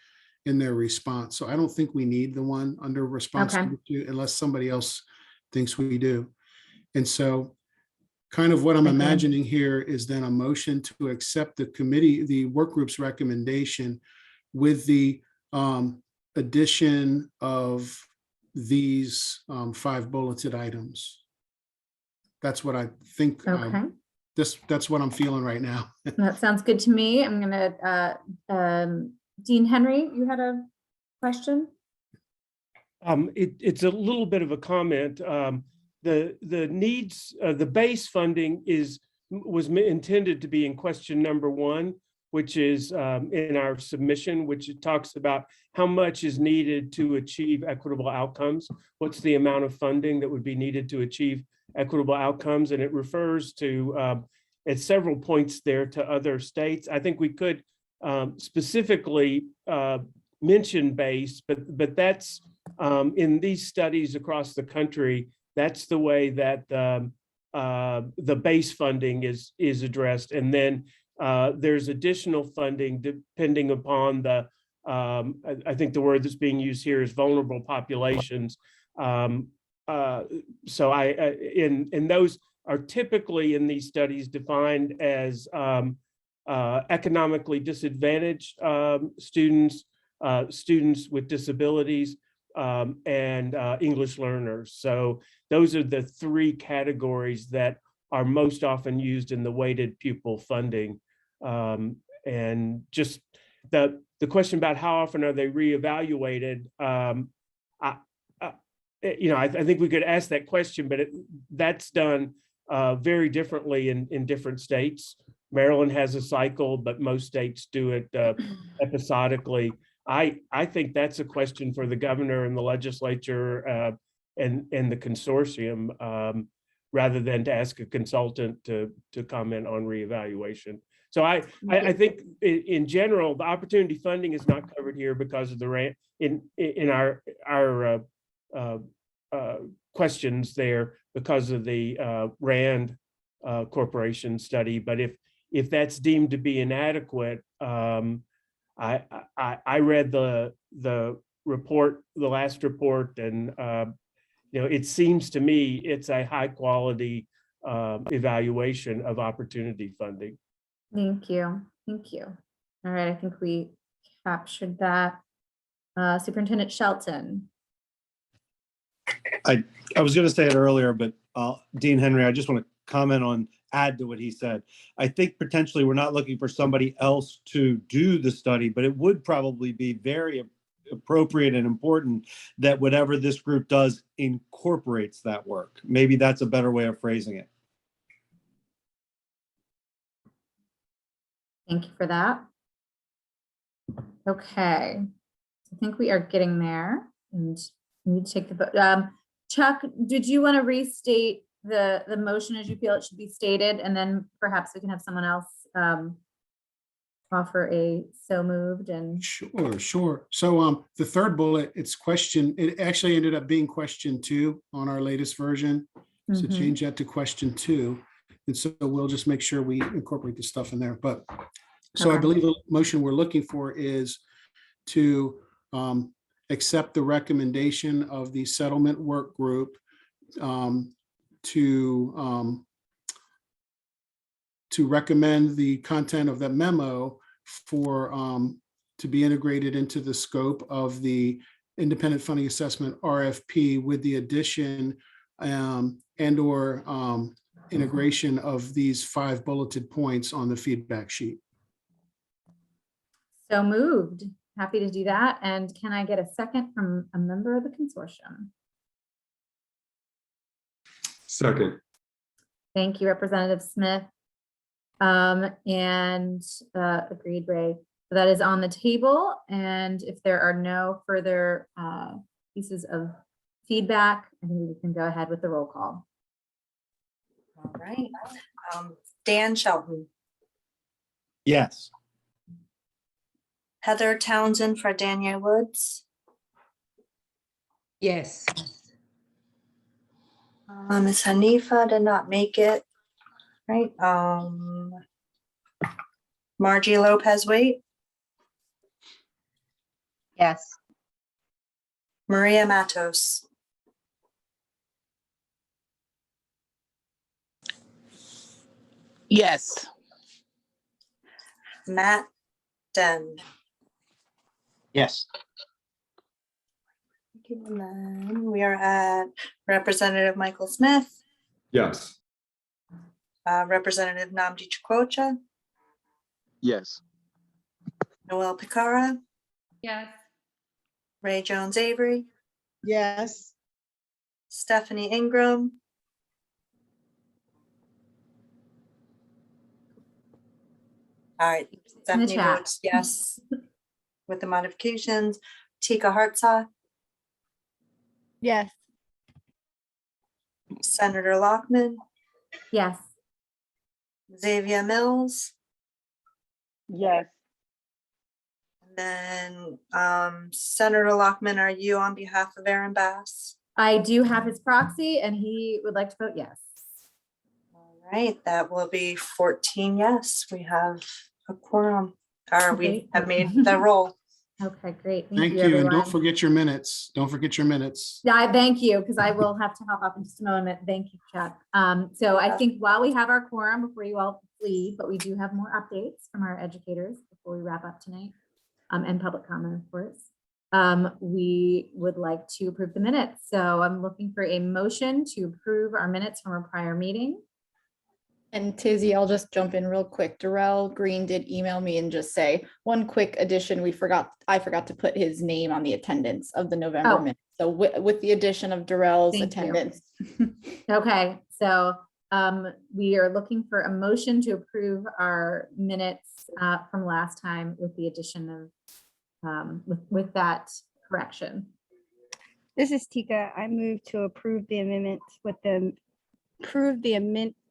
S8: in their response. So I don't think we need the one under response number 2 unless somebody else thinks we do. And so kind of what I'm imagining here is then a motion to accept the work group's recommendation with the addition of these 5 bulleted items. That's what I think.
S3: Okay.
S8: That's what I'm feeling right now.
S3: That sounds good to me. I'm going to, Dean Henry, you had a question?
S10: It's a little bit of a comment. The needs, the base funding was intended to be in question number 1, which is in our submission, which it talks about how much is needed to achieve equitable outcomes. What's the amount of funding that would be needed to achieve equitable outcomes? And it refers to, at several points there, to other states. I think we could specifically mention base, but that's in these studies across the country, that's the way that the base funding is addressed. And then there's additional funding depending upon the, I think the word that's being used here is vulnerable populations. So and those are typically in these studies defined as economically disadvantaged students, students with disabilities, and English learners. So those are the 3 categories that are most often used in the weighted pupil funding. And just the question about how often are they reevaluated, I think we could ask that question, but that's done very differently in different states. Maryland has a cycle, but most states do it episodically. I think that's a question for the governor and the legislature and the consortium, rather than to ask a consultant to comment on reevaluation. So I think in general, the opportunity funding is not covered here because of the in our questions there because of the RAND Corporation study. But if that's deemed to be inadequate, I read the report, the last report, and it seems to me it's a high quality evaluation of opportunity funding.
S3: Thank you. Thank you. All right, I think we captured that. Superintendent Shelton.
S11: I was going to say it earlier, but Dean Henry, I just want to comment on, add to what he said. I think potentially we're not looking for somebody else to do the study, but it would probably be very appropriate and important that whatever this group does incorporates that work. Maybe that's a better way of phrasing it.
S3: Thank you for that. Okay, I think we are getting there, and we need to take the vote. Chuck, did you want to restate the motion as you feel it should be stated, and then perhaps we can have someone else offer a so moved? And
S8: Sure. So the third bullet, it's question, it actually ended up being question 2 on our latest version. So change that to question 2. And so we'll just make sure we incorporate the stuff in there. But so I believe the motion we're looking for is to accept the recommendation of the settlement work group to recommend the content of the memo for to be integrated into the scope of the independent funding assessment RFP, with the addition and or integration of these 5 bulleted points on the feedback sheet.
S3: so moved. Happy to do that. And can I get a second from a member of the consortium?
S12: Second.
S3: Thank you, Representative Smith. And agreed, Ray. So that is on the table. And if there are no further pieces of feedback, I think we can go ahead with the roll call.
S13: All right. Dan Shelton,
S11: Yes.
S13: Heather Townsend for Danielle Woods,
S14: Yes.
S13: Ms. Hanifa did not make it, right? Margie Lopez Waite,
S14: Yes.
S13: Maria Matos,
S9: Yes.
S13: Matt Den.
S2: Yes.
S13: And then we are at Representative Michael Smith,
S12: Yes.
S13: Representative Namdi Chikwocha,
S6: Yes.
S13: Noel Picara,
S14: Yes.
S13: Ray Jones Avery,
S4: Yes.
S13: Stephanie Ingram, all right, Stephanie
S3: chat.
S13: votes yes with the modifications. Tika Hartsock,
S7: Yes.
S13: Senator Lockman,
S3: Yes.
S13: Xavier Mills,
S9: Yes.
S13: and then Senator Lockman, are you on behalf of Aaron Bass?
S3: I do have his proxy and he would like to vote yes.
S13: All right, that will be 14 yes. We have a quorum, or we
S3: Great.
S13: have made the roll.
S3: Okay, great.
S8: Thank you. And don't forget your minutes. Don't forget your minutes.
S3: Yeah, thank you, because I will have to hop off in just a moment. Thank you, Chuck. So I think while we have our quorum, before you all leave, but we do have more updates from our educators before we wrap up tonight, and public comment, of course. We would like to approve the minutes. So I'm looking for a motion to approve our minutes from our prior meeting.
S5: And Tizzy, I'll just jump in real quick. Darrell Green did email me and just say, one quick addition, I forgot to put his name on the attendance of the November minutes. So with the addition of Darrell's
S3: Thank you.
S5: attendance.
S3: Okay, so we are looking for a motion to approve our minutes from last time with the addition of with that correction.
S7: This is Tika. I move to approve the amendment with the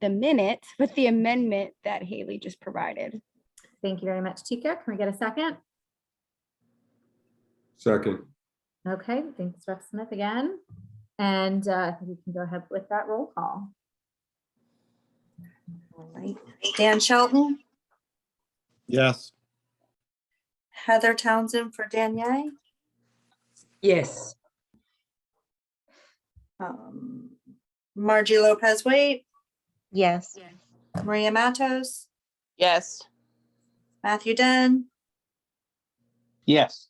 S7: minute with the amendment that Haley just provided.
S3: Thank you very much, Tika. Can we get a second?
S12: Second.
S3: Okay, thanks, Rep. Smith again. And I think we can go ahead with that roll call.
S13: All right, Dan Shelton,
S11: Yes.
S13: Heather Townsend for Danielle.
S14: Yes.
S13: Margie Lopez Wait,
S14: Yes.
S13: Maria Matos,
S9: Yes.
S13: Matthew Den,
S2: Yes.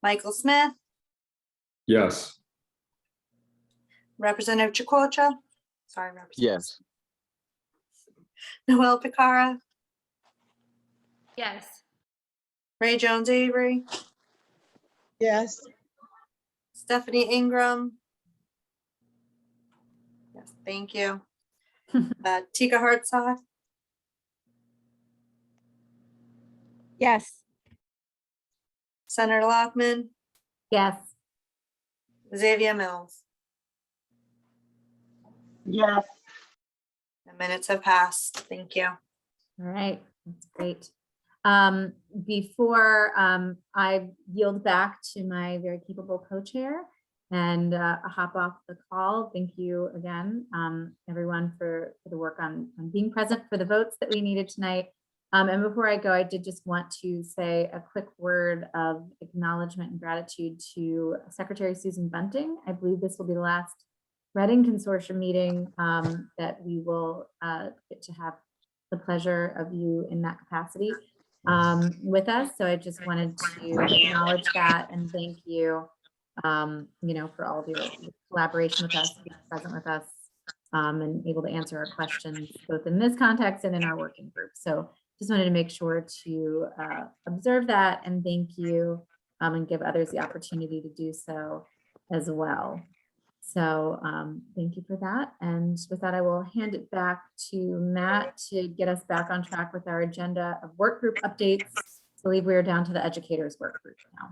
S13: Michael Smith,
S12: Yes.
S13: Representative Chakotcha. Sorry, Representative.
S6: Yes.
S13: Noel Picara,
S3: Yes.
S13: Ray Jones Avery,
S4: yes,
S13: Stephanie Ingram. Yes, thank you. Tika Hartsock,
S7: Yes.
S13: Senator Lockman,
S3: Yes.
S13: Xavier Mills.
S9: Yes.
S13: The minutes have passed. Thank you.
S3: All right, that's great. Before I yield back to my very capable co-chair and hop off the call, thank you again, everyone, for the work on being present for the votes that we needed tonight. And before I go, I did just want to say a quick word of acknowledgement and gratitude to Secretary Susan Bunting. I believe this will be the last Reading Consortium meeting that we will get to have the pleasure of you in that capacity with us. So I just wanted to acknowledge that and thank you, for all of your collaboration with us, being present with us, and able to answer our questions both in this context and in our working group. So just wanted to make sure to observe that and thank you, and give others the opportunity to do so as well. So thank you for that. And with that, I will hand it back to Matt to get us back on track with our agenda of work group updates. I believe we are down to the educators work group now.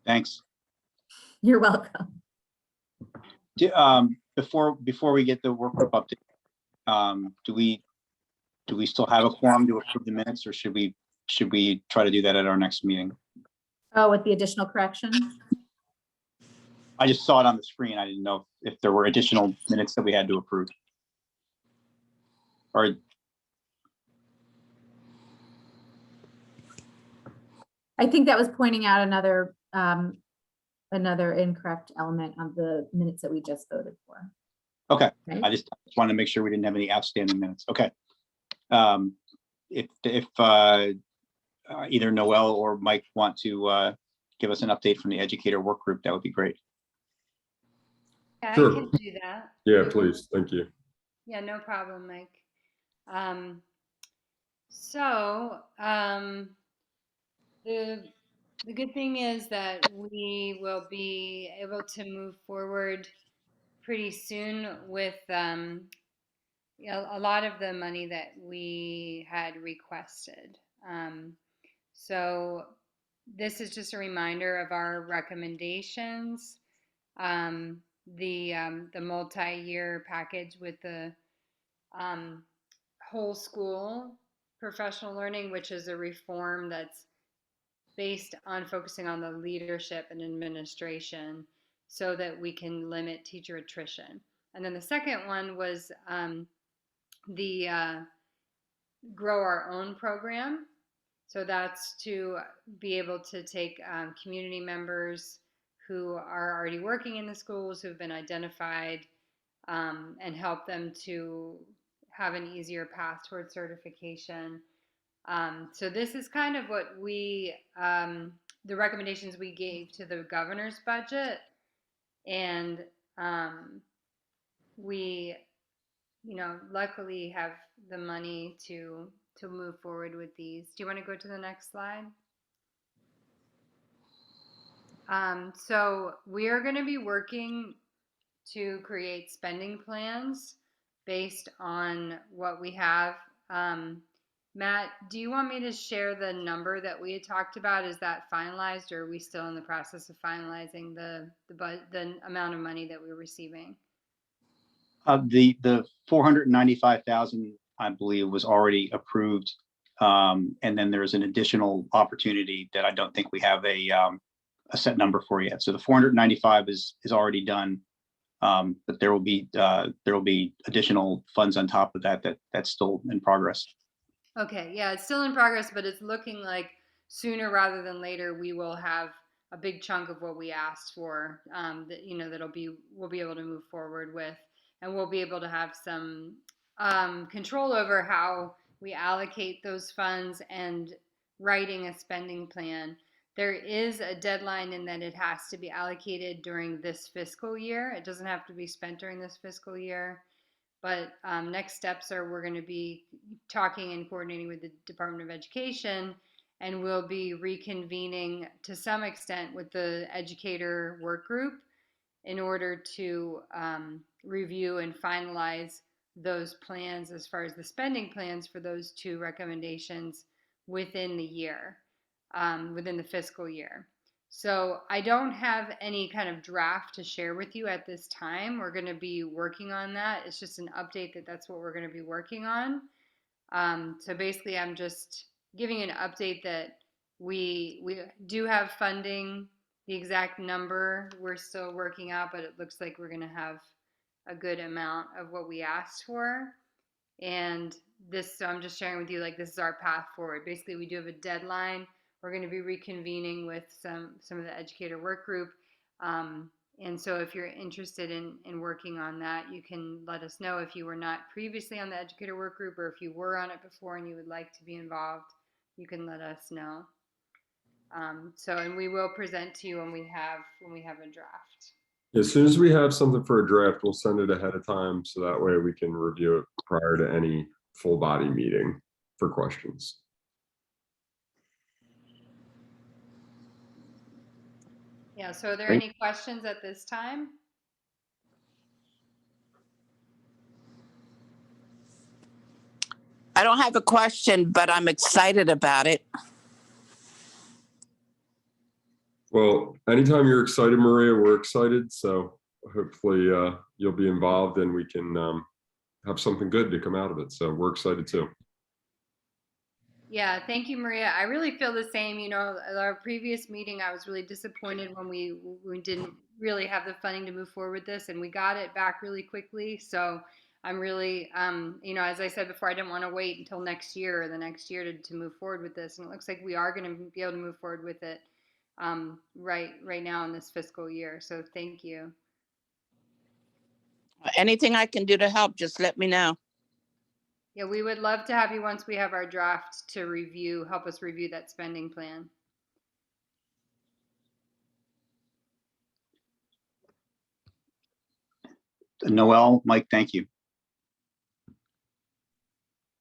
S2: Thanks.
S3: You're welcome.
S2: Before we get the work group update, do we still have a quorum to approve the minutes, or should we try to do that at our next meeting?
S3: Oh, with the additional correction?
S2: I just saw it on the screen. I didn't know if there were additional minutes that we had to approve. Or
S3: I think that was pointing out another incorrect element of the minutes that we just voted for.
S2: okay,
S3: Right?
S2: I just wanted to make sure we didn't have any outstanding minutes. Okay. If either Noel or Mike want to give us an update from the educator work group, that would be great.
S15: Yeah,
S12: Sure.
S15: I can do that.
S12: Yeah, please. Thank you.
S15: Yeah, no problem, Mike. The good thing is that we will be able to move forward pretty soon with a lot of the money that we had requested. So this is just a reminder of our recommendations. The multi-year package with the whole school professional learning, which is a reform that's based on focusing on the leadership and administration so that we can limit teacher attrition. And then the second one was the Grow Our Own program. So that's to be able to take community members who are already working in the schools, who have been identified, and help them to have an easier path towards certification. So this is kind of what we, the recommendations we gave to the governor's budget. And we, luckily have the money to move forward with these. Do you want to go to the next slide? So we are going to be working to create spending plans based on what we have. Matt, do you want me to share the number that we had talked about? Is that finalized, or are we still in the process of finalizing the amount of money that we're receiving?
S2: The 495,000, I believe, was already approved. And then there's an additional opportunity that I don't think we have a set number for yet. So the 495 is already done. But there will be additional funds on top of that that's still in progress.
S15: Okay, yeah, it's still in progress, but it's looking like sooner rather than later, we will have a big chunk of what we asked for, that, you know, we'll be able to move forward with, and we'll be able to have some control over how we allocate those funds and writing a spending plan. There is a deadline in that it has to be allocated during this fiscal year. It doesn't have to be spent during this fiscal year. But next steps are we're going to be talking and coordinating with the Department of Education, and we'll be reconvening to some extent with the Educator work group in order to review and finalize those plans as far as the spending plans for those two recommendations within the year, within the fiscal year. So I don't have any kind of draft to share with you at this time. We're going to be working on that. It's just an update that that's what we're going to be working on. So basically, I'm just giving an update that we do have funding. The exact number we're still working out, but it looks like we're going to have a good amount of what we asked for. And this, so I'm just sharing with you, like, this is our path forward. Basically, we do have a deadline. We're going to be reconvening with some of the Educator work group. And so if you're interested in working on that, you can let us know. If you were not previously on the Educator work group, or if you were on it before and you would like to be involved, you can let us know. And we will present to you when we have a draft.
S12: As soon as we have something for a draft, we'll send it ahead of time so that way we can review it prior to any full body meeting for questions.
S15: Yeah, so are there
S2: Great.
S15: any questions at this time?
S9: I don't have a question, but I'm excited about it.
S12: Well, anytime you're excited, Maria, we're excited. So hopefully you'll be involved and we can have something good to come out of it. So we're excited too.
S15: Yeah, thank you, Maria. I really feel the same. You know, at our previous meeting, I was really disappointed when we didn't really have the funding to move forward with this, and we got it back really quickly. So I'm really, you know, as I said before, I didn't want to wait until next year or the next year to move forward with this. And it looks like we are going to be able to move forward with it right now in this fiscal year. So thank you.
S9: Anything I can do to help, just let me know.
S15: Yeah, we would love to have you once we have our draft to review, help us review that spending plan.
S2: Noel, Mike, thank you.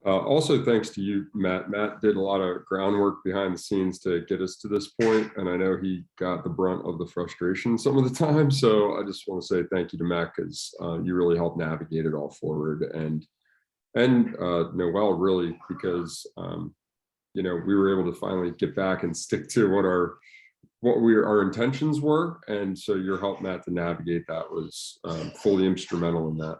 S12: Also, thanks to you, Matt. Matt did a lot of groundwork behind the scenes to get us to this point, and I know he got the brunt of the frustration some of the time. So I just want to say thank you to Matt, because you really helped navigate it all forward, and Noel, really, because you know, we were able to finally get back and stick to what our intentions were, and so your help, Matt, to navigate that was fully instrumental in that.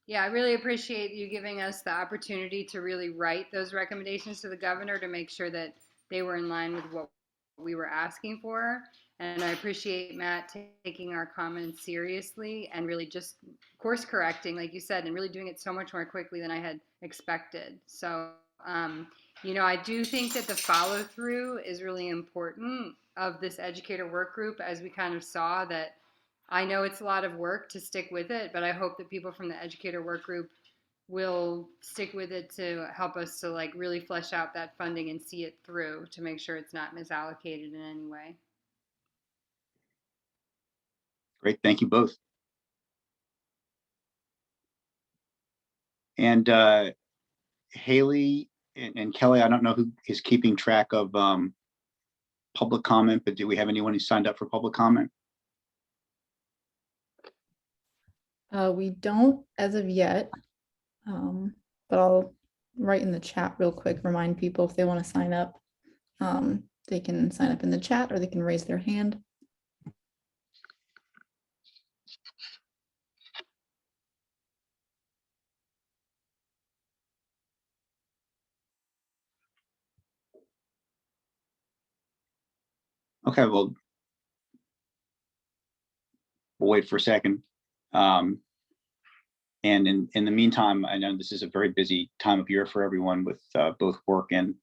S15: Yeah, I really appreciate you giving us the opportunity to really write those recommendations to the governor to make sure that they were in line with what we were asking for. And I appreciate Matt taking our comments seriously and really just course correcting, like you said, and really doing it so much more quickly than I had expected. So, you know, I do think that the follow through is really important of this Educator work group, as we kind of saw that. I know it's a lot of work to stick with it, but I hope that people from the Educator work group will stick with it to help us to like really flesh out that funding and see it through to make sure it's not misallocated in any way.
S2: Great, thank you both. And Haley and Kelly, I don't know who is keeping track of public comment, but do we have anyone who signed up for public comment?
S5: We don't as of yet, but I'll write in the chat real quick, remind people if they want to sign up. They can sign up in the chat or they can raise their hand.
S2: Okay, well, we'll wait for a second. And in the meantime, I know this is a very busy time of year for everyone with both work and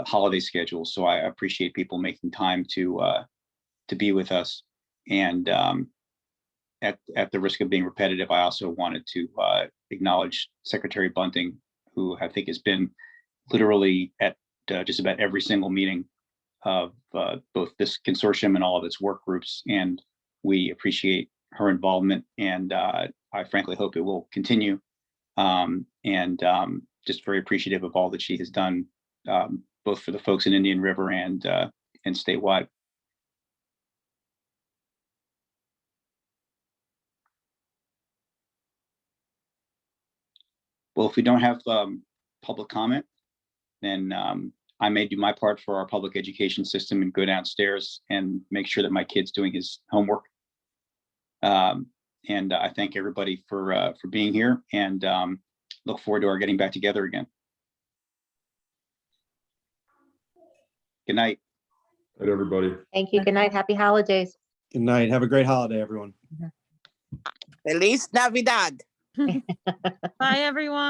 S2: holiday schedules. So I appreciate people making time to be with us. And at the risk of being repetitive, I also wanted to acknowledge Secretary Bunting, who I think has been literally at just about every single meeting of both this consortium and all of its work groups. And we appreciate her involvement, and I frankly hope it will continue. Just very appreciative of all that she has done, both for the folks in Indian River and statewide. Well, if we don't have public comment, then I may do my part for our public education system and go downstairs and make sure that my kid's doing his homework. And I thank everybody for being here, and look forward to our getting back together again. Good night.
S12: Good night, everybody.
S14: Thank you. Good night. Happy holidays.
S11: Good night. Have a great holiday, everyone.
S9: Feliz Navidad.
S16: Bye, everyone.